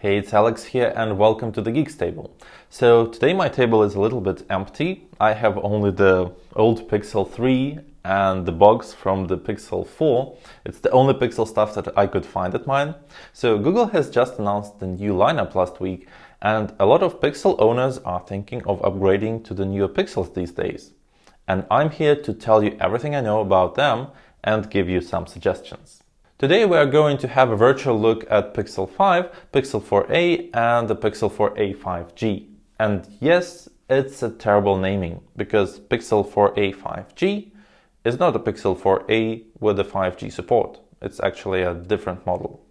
Hey, it's Alex here and welcome to the Geeks Table. So today my table is a little bit empty. I have only the old Pixel 3 and the box from the Pixel 4. It's the only Pixel stuff that I could find at mine. So Google has just announced the new lineup last week and a lot of Pixel owners are thinking of upgrading to the newer Pixels these days. And I'm here to tell you everything I know about them and give you some suggestions. Today we are going to have a virtual look at Pixel 5, Pixel 4a and the Pixel 4a 5G. And yes, it's a terrible naming because Pixel 4a 5G is not a Pixel 4a with a 5G support. It's actually a different model.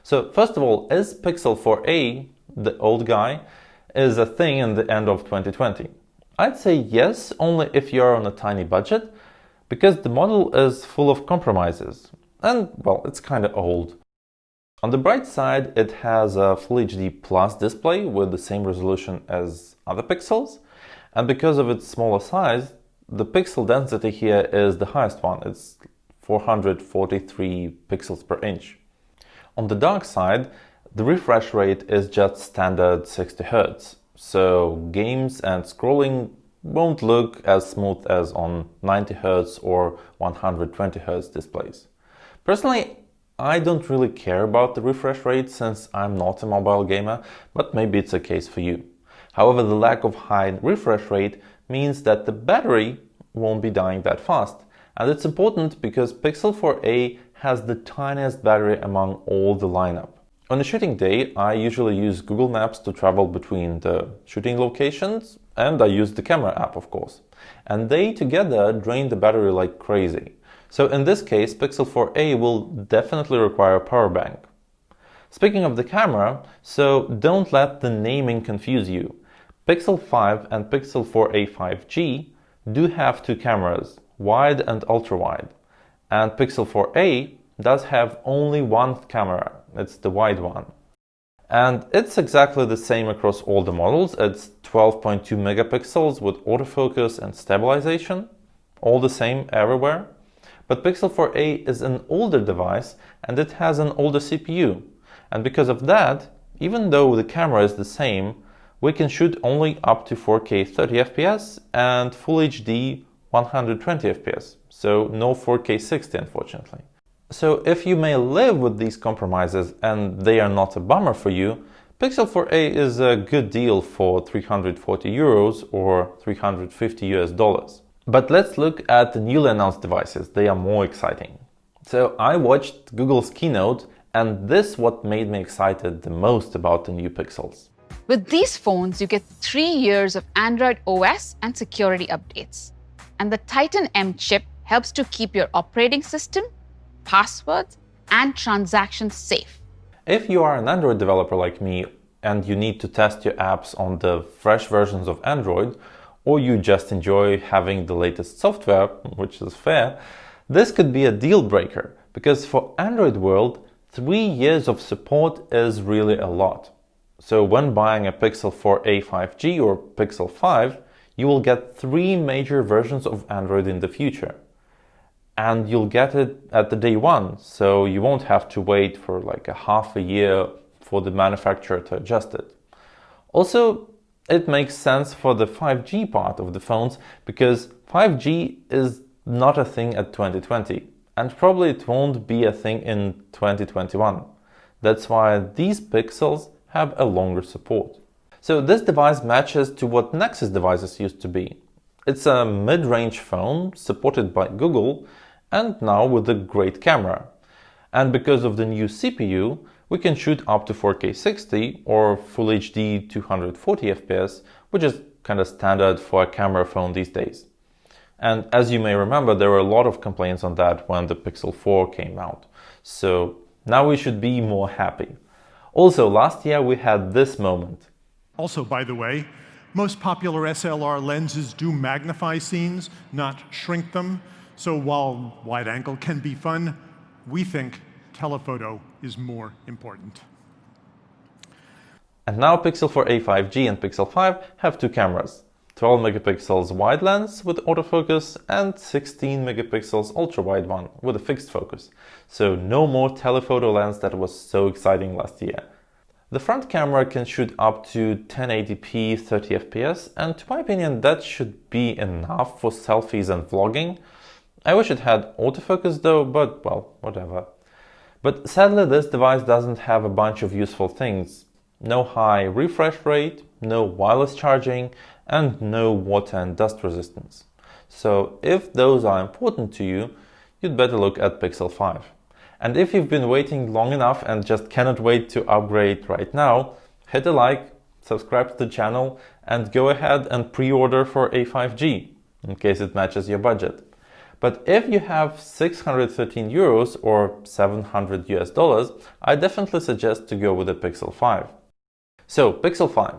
So first of all, is Pixel 4a, the old guy, is a thing in the end of 2020? I'd say yes, only if you're on a tiny budget, because the model is full of compromises. And, well, it's kind of old. On the bright side, it has a Full HD Plus display with the same resolution as other Pixels. And because of its smaller size, the pixel density here is the highest one. It's 443 pixels per inch. On the dark side, the refresh rate is just standard 60 Hz. So games and scrolling won't look as smooth as on 90 Hz or 120 Hz displays. Personally, I don't really care about the refresh rate since I'm not a mobile gamer, but maybe it's a case for you. However, the lack of high refresh rate means that the battery won't be dying that fast. And it's important because Pixel 4a has the tiniest battery among all the lineup. On a shooting day, I usually use Google Maps to travel between the shooting locations, and I use the camera app, of course. And they together drain the battery like crazy. So in this case, Pixel 4a will definitely require a power bank. Speaking of the camera, so don't let the naming confuse you. Pixel 5 and Pixel 4a 5G do have two cameras, wide and ultra-wide. And Pixel 4a does have only one camera, it's the wide one. And it's exactly the same across all the models. It's 12.2 megapixels with autofocus and stabilization, all the same everywhere. But Pixel 4a is an older device and it has an older CPU. And because of that, even though the camera is the same, we can shoot only up to 4K 30fps and Full HD 120fps. So no 4K 60, unfortunately. So if you may live with these compromises and they are not a bummer for you, Pixel 4a is a good deal for 340 euros or 350 US dollars. But let's look at the newly announced devices. They are more exciting. So I watched Google's keynote and this is what made me excited the most about the new Pixels. With these phones, you get 3 years of Android OS and security updates. And the TitanM Chip helps to keep your operating system, passwords, and transactions safe. If you are an Android developer like me and you need to test your apps on the fresh versions of Android, or you just enjoy having the latest software, which is fair, this could be a deal breaker, because for Android world, 3 years of support is really a lot. So when buying a Pixel 4a 5G or Pixel 5, you will get 3 major versions of Android in the future. And you'll get it at the day one, so you won't have to wait for like a half a year for the manufacturer to adjust it. Also, it makes sense for the 5G part of the phones because 5G is not a thing at 2020 and probably it won't be a thing in 2021. That's why these Pixels have a longer support. So this device matches to what Nexus devices used to be. It's a mid-range phone supported by Google and now with a great camera. And because of the new CPU, we can shoot up to 4K 60 or Full HD 240fps, which is kind of standard for a camera phone these days. And as you may remember, there were a lot of complaints on that when the Pixel 4 came out. So now we should be more happy. Also, last year we had this moment. Also, by the way, most popular SLR lenses do magnify scenes, not shrink them. So while wide angle can be fun, we think telephoto is more important. And now Pixel 4a 5G and Pixel 5 have two cameras, 12 megapixels wide lens with autofocus and 16 megapixels ultra-wide one with a fixed focus. So no more telephoto lens that was so exciting last year. The front camera can shoot up to 1080p 30 fps, and to my opinion that should be enough for selfies and vlogging. I wish it had autofocus though, but well, whatever. But sadly this device doesn't have a bunch of useful things. No high refresh rate, no wireless charging, and no water and dust resistance. So if those are important to you, you'd better look at Pixel 5. And if you've been waiting long enough and just cannot wait to upgrade right now, hit a like, subscribe to the channel, and go ahead and pre-order for A5G, in case it matches your budget. But if you have 613 euros or 700 US dollars, I definitely suggest to go with the Pixel 5. So, Pixel 5.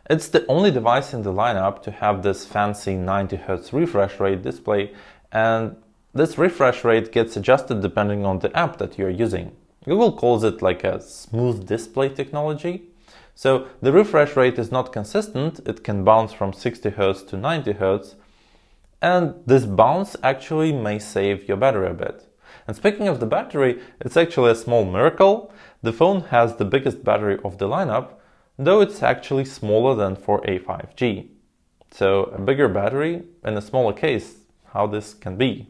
It's the only device in the lineup to have this fancy 90Hz refresh rate display, and this refresh rate gets adjusted depending on the app that you're using. Google calls it like a smooth display technology. So the refresh rate is not consistent, it can bounce from 60Hz to 90Hz, and this bounce actually may save your battery a bit. And speaking of the battery, it's actually a small miracle. The phone has the biggest battery of the lineup, though it's actually smaller than for A5G. So a bigger battery in a smaller case, how this can be?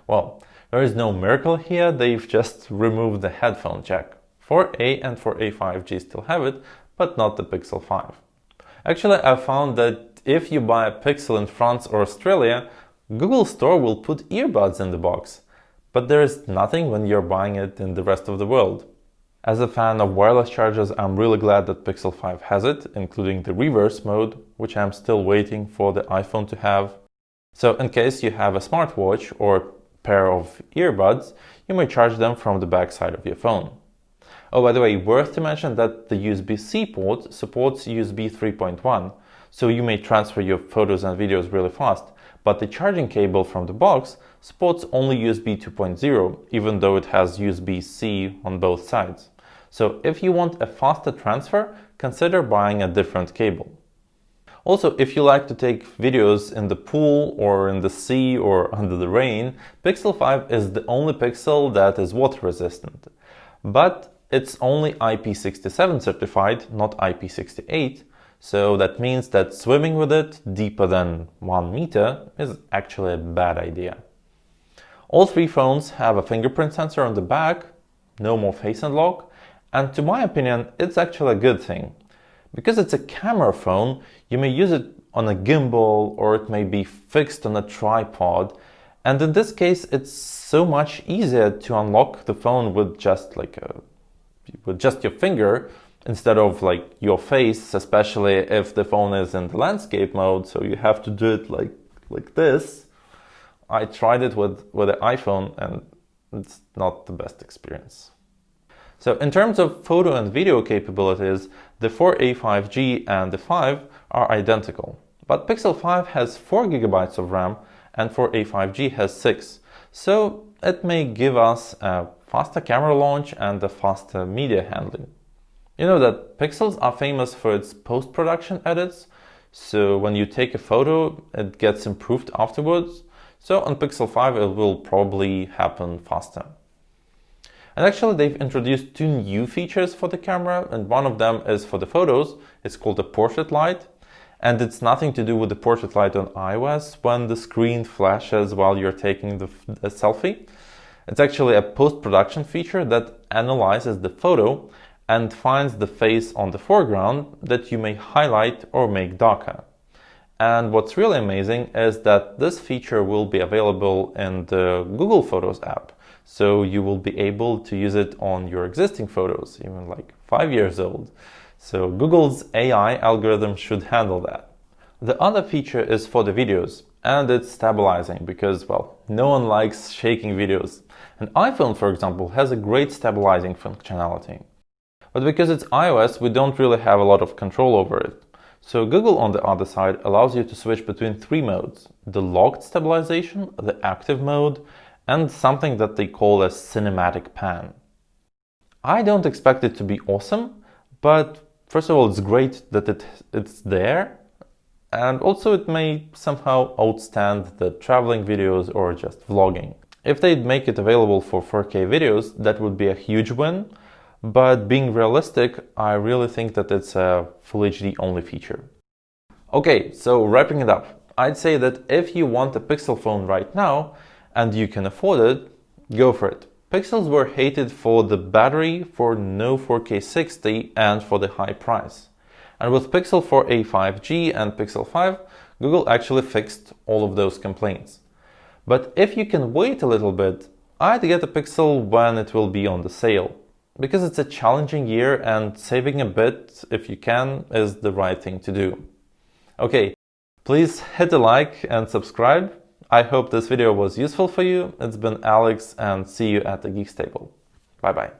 Well, there is no miracle here, they've just removed the headphone jack. 4A and 4A5G still have it, but not the Pixel 5. Actually, I found that if you buy a Pixel in France or Australia, Google Store will put earbuds in the box, but there is nothing when you're buying it in the rest of the world. As a fan of wireless chargers, I'm really glad that Pixel 5 has it, including the reverse mode, which I'm still waiting for the iPhone to have. So in case you have a smartwatch or pair of earbuds, you may charge them from the back side of your phone. Oh, by the way, worth to mention that the USB-C port supports USB 3.1, so you may transfer your photos and videos really fast, but the charging cable from the box supports only USB 2.0, even though it has USB-C on both sides. So if you want a faster transfer, consider buying a different cable. Also, if you like to take videos in the pool or in the sea or under the rain, Pixel 5 is the only Pixel that is water resistant. But it's only IP67 certified, not IP68, so that means that swimming with it deeper than 1 meter is actually a bad idea. All three phones have a fingerprint sensor on the back, no more face unlock, and to my opinion, it's actually a good thing. Because it's a camera phone, you may use it on a gimbal or it may be fixed on a tripod. And in this case, it's so much easier to unlock the phone with just your finger instead of like your face, especially if the phone is in the landscape mode. So you have to do it like this. I tried it with the iPhone and it's not the best experience. So in terms of photo and video capabilities, the 4A5G and the 5 are identical. But Pixel 5 has 4 GB of RAM and 4A5G has 6. So it may give us a faster camera launch and a faster media handling. You know that Pixels are famous for its post-production edits. So when you take a photo, it gets improved afterwards. So on Pixel 5 it will probably happen faster. And actually they've introduced 2 new features for the camera, and one of them is for the photos. It's called the portrait light, and it's nothing to do with the portrait light on iOS when the screen flashes while you're taking the selfie. It's actually a post-production feature that analyzes the photo and finds the face on the foreground that you may highlight or make darker. And what's really amazing is that this feature will be available in the Google Photos app. So you will be able to use it on your existing photos, even like 5 years old. So Google's AI algorithm should handle that. The other feature is for the videos, and it's stabilizing because, well, no one likes shaking videos. An iPhone, for example, has a great stabilizing functionality. But because it's iOS, we don't really have a lot of control over it. So Google, on the other side, allows you to switch between 3 modes: the locked stabilization, the active mode, and something that they call a cinematic pan. I don't expect it to be awesome, but first of all, it's great that it's there, and also it may somehow outstand the traveling videos or just vlogging. If they'd make it available for 4K videos, that would be a huge win, but being realistic, I really think that it's a Full HD only feature. Okay, so wrapping it up, I'd say that if you want a Pixel phone right now and you can afford it, go for it. Pixels were hated for the battery, for no 4K 60, and for the high price. And with Pixel 4a 5G and Pixel 5, Google actually fixed all of those complaints. But if you can wait a little bit, I'd get a Pixel when it will be on the sale. Because it's a challenging year and saving a bit, if you can, is the right thing to do. Okay, please hit a like and subscribe. I hope this video was useful for you. It's been Alex, and see you at the Geeks Table. Bye bye.